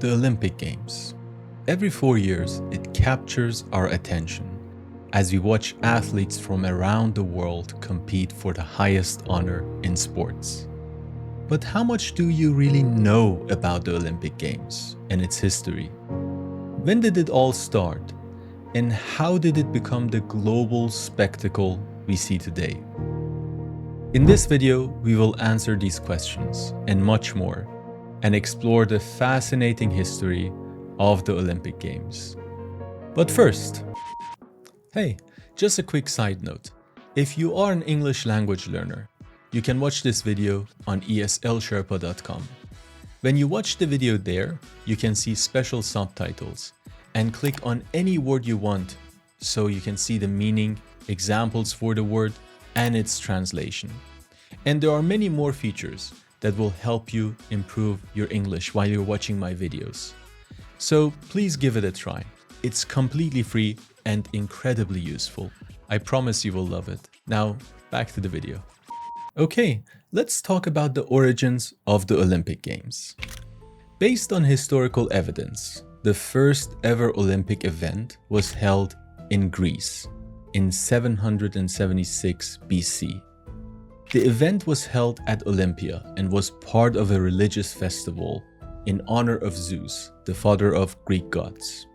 The Olympic Games. Every 4 years, it captures our attention as we watch athletes from around the world compete for the highest honor in sports. But how much do you really know about the Olympic Games and its history? When did it all start? And how did it become the global spectacle we see today? In this video, we will answer these questions and much more, and explore the fascinating history of the Olympic Games. But first, hey, just a quick side note. If you are an English language learner, you can watch this video on ESLSherpa.com. When you watch the video there, you can see special subtitles and click on any word you want so you can see the meaning, examples for the word, and its translation. And there are many more features that will help you improve your English while you're watching my videos. So please give it a try. It's completely free and incredibly useful. I promise you will love it. Now, back to the video. Okay, let's talk about the origins of the Olympic Games. Based on historical evidence, the first ever Olympic event was held in Greece in 776 BC. The event was held at Olympia and was part of a religious festival in honor of Zeus, the father of Greek gods.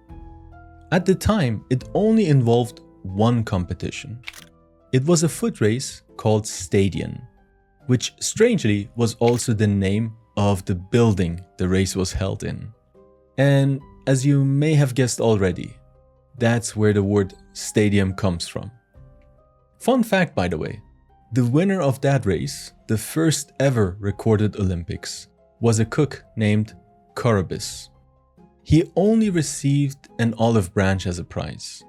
At the time, it only involved one competition. It was a foot race called Stadion, which strangely was also the name of the building the race was held in. And as you may have guessed already, that's where the word stadium comes from. Fun fact, by the way, the winner of that race, the first ever recorded Olympics, was a cook named Coroebus. He only received an olive branch as a prize.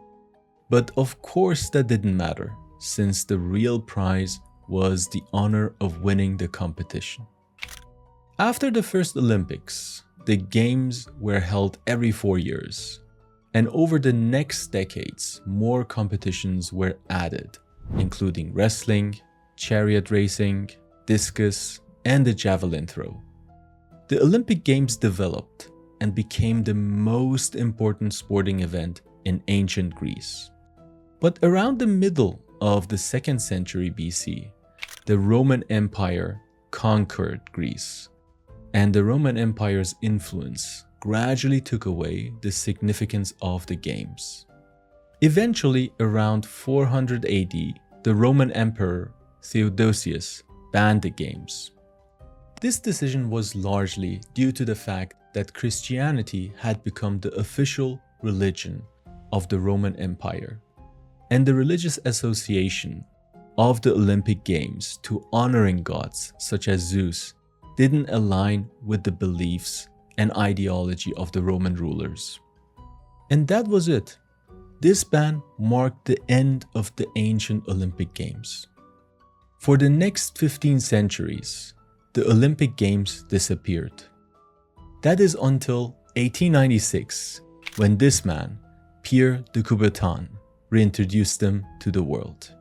But of course that didn't matter, since the real prize was the honor of winning the competition. After the first Olympics, the games were held every 4 years. And over the next decades, more competitions were added, including wrestling, chariot racing, discus, and the javelin throw. The Olympic Games developed and became the most important sporting event in ancient Greece. But around the middle of the 2nd century BC, the Roman Empire conquered Greece, and the Roman Empire's influence gradually took away the significance of the Games. Eventually, around 400 AD, the Roman Emperor Theodosius banned the Games. This decision was largely due to the fact that Christianity had become the official religion of the Roman Empire, and the religious association of the Olympic Games to honoring gods such as Zeus didn't align with the beliefs and ideology of the Roman rulers. And that was it. This ban marked the end of the ancient Olympic Games. For the next 15 centuries, the Olympic Games disappeared. That is until 1896, when this man, Pierre de Coubertin, reintroduced them to the world.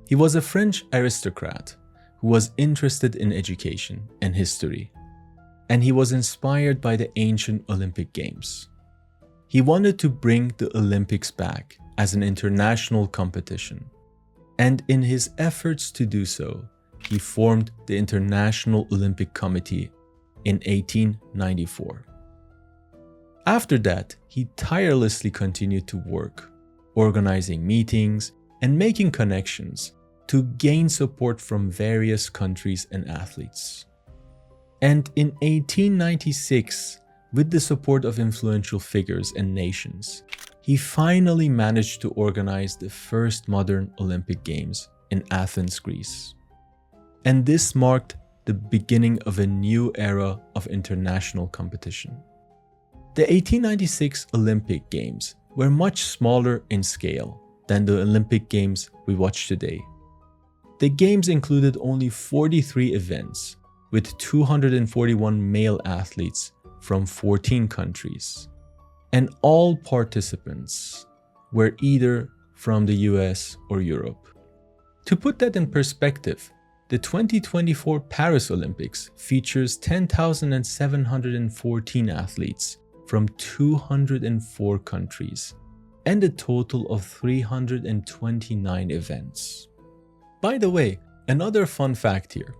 He was a French aristocrat who was interested in education and history, and he was inspired by the ancient Olympic Games. He wanted to bring the Olympics back as an international competition, and in his efforts to do so, he formed the International Olympic Committee in 1894. After that, he tirelessly continued to work, organizing meetings and making connections to gain support from various countries and athletes. And in 1896, with the support of influential figures and nations, he finally managed to organize the first modern Olympic Games in Athens, Greece. And this marked the beginning of a new era of international competition. The 1896 Olympic Games were much smaller in scale than the Olympic Games we watch today. The Games included only 43 events, with 241 male athletes from 14 countries. And all participants were either from the US or Europe. To put that in perspective, The 2024 Paris Olympics features 10,714 athletes from 204 countries and a total of 329 events. By the way, another fun fact here.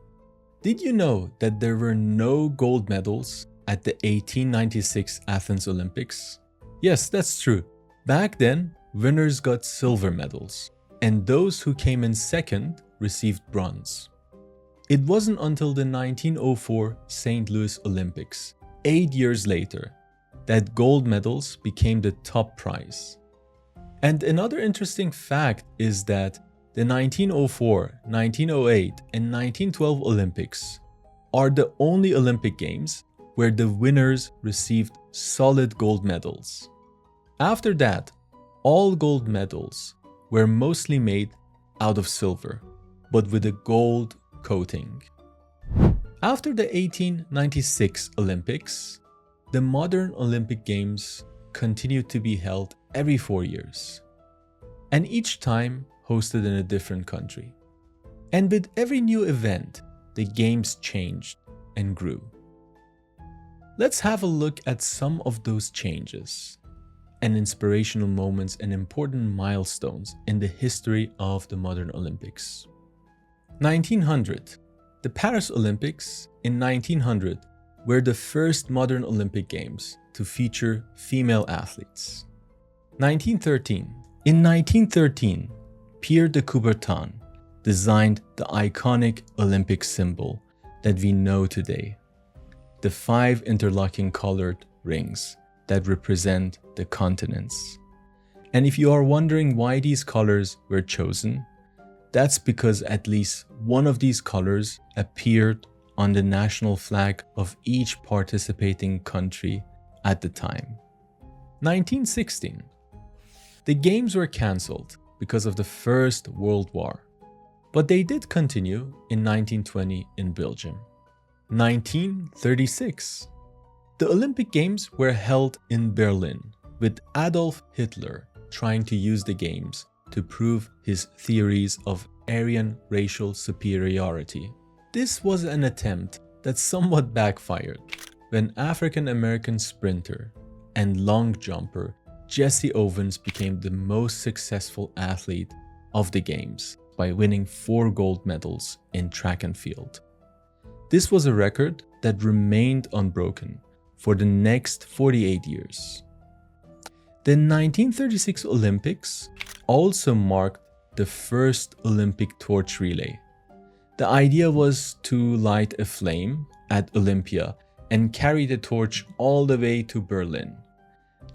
Did you know that there were no gold medals at the 1896 Athens Olympics? Yes, that's true. Back then, winners got silver medals, and those who came in second received bronze. It wasn't until the 1904 St. Louis Olympics, 8 years later, that gold medals became the top prize. And another interesting fact is that the 1904, 1908, and 1912 Olympics are the only Olympic Games where the winners received solid gold medals. After that, all gold medals were mostly made out of silver, but with a gold coating. After the 1896 Olympics, the modern Olympic Games continued to be held every 4 years, and each time hosted in a different country. And with every new event, the Games changed and grew. Let's have a look at some of those changes and inspirational moments and important milestones in the history of the modern Olympics. 1900. The Paris Olympics in 1900 were the first modern Olympic Games to feature female athletes. 1913. In 1913, Pierre de Coubertin designed the iconic Olympic symbol that we know today, the 5 interlocking colored rings that represent the continents. And if you are wondering why these colors were chosen, that's because at least one of these colors appeared on the national flag of each participating country at the time. 1916. The Games were cancelled because of the First World War, but they did continue in 1920 in Belgium. 1936. The Olympic Games were held in Berlin, with Adolf Hitler trying to use the Games to prove his theories of Aryan racial superiority. This was an attempt that somewhat backfired when African-American sprinter and long jumper Jesse Owens became the most successful athlete of the Games by winning 4 gold medals in track and field. This was a record that remained unbroken for the next 48 years. The 1936 Olympics also marked the first Olympic torch relay. The idea was to light a flame at Olympia and carry the torch all the way to Berlin.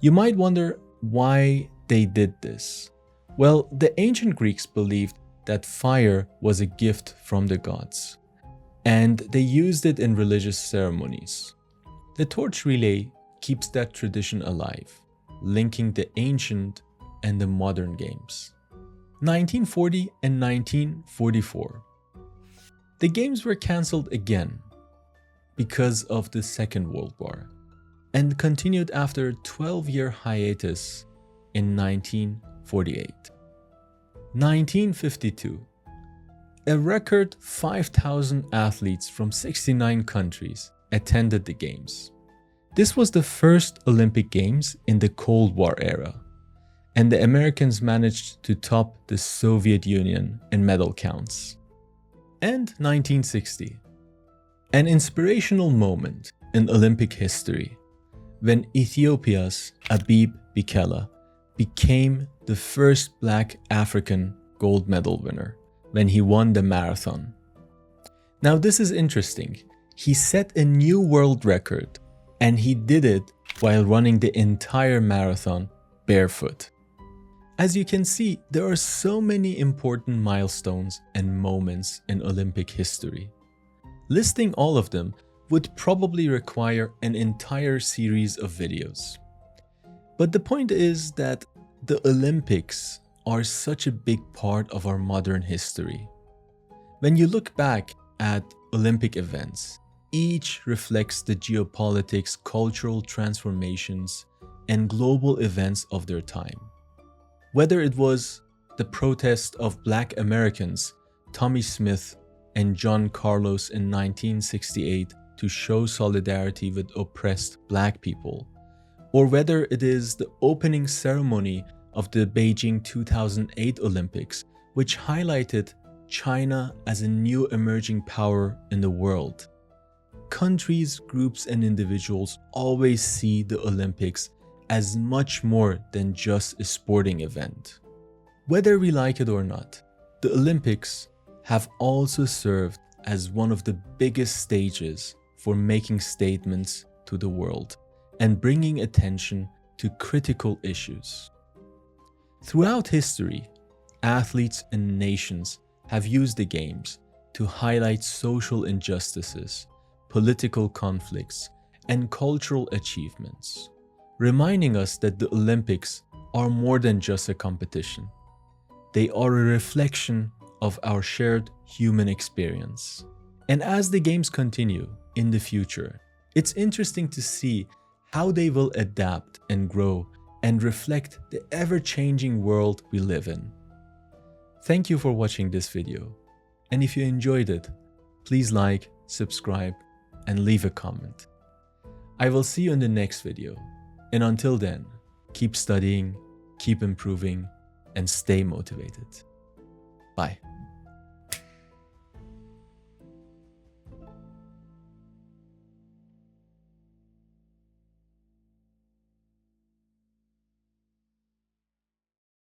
You might wonder why they did this. Well, the ancient Greeks believed that fire was a gift from the gods, and they used it in religious ceremonies. The torch relay keeps that tradition alive, linking the ancient and the modern games. 1940 and 1944. The Games were cancelled again because of the Second World War and continued after a 12-year hiatus in 1948. 1952. A record 5,000 athletes from 69 countries attended the Games. This was the first Olympic Games in the Cold War era, and the Americans managed to top the Soviet Union in medal counts. And 1960. An inspirational moment in Olympic history when Ethiopia's Abebe Bikila became the first Black African gold medal winner when he won the marathon. Now this is interesting. He set a new world record, and he did it while running the entire marathon barefoot. As you can see, there are so many important milestones and moments in Olympic history. Listing all of them would probably require an entire series of videos. But the point is that the Olympics are such a big part of our modern history. When you look back at Olympic events, each reflects the geopolitics, cultural transformations, and global events of their time. Whether it was the protest of Black Americans, Tommie Smith and John Carlos in 1968 to show solidarity with oppressed Black people, or whether it is the opening ceremony of the Beijing 2008 Olympics, which highlighted China as a new emerging power in the world. Countries, groups, and individuals always see the Olympics as much more than just a sporting event. Whether we like it or not, the Olympics have also served as one of the biggest stages for making statements to the world and bringing attention to critical issues. Throughout history, athletes and nations have used the Games to highlight social injustices, political conflicts, and cultural achievements, reminding us that the Olympics are more than just a competition. They are a reflection of our shared human experience. And as the Games continue in the future, it's interesting to see how they will adapt and grow and reflect the ever-changing world we live in. Thank you for watching this video, and if you enjoyed it, please like, subscribe, and leave a comment. I will see you in the next video, and until then, keep studying, keep improving, and stay motivated. Bye.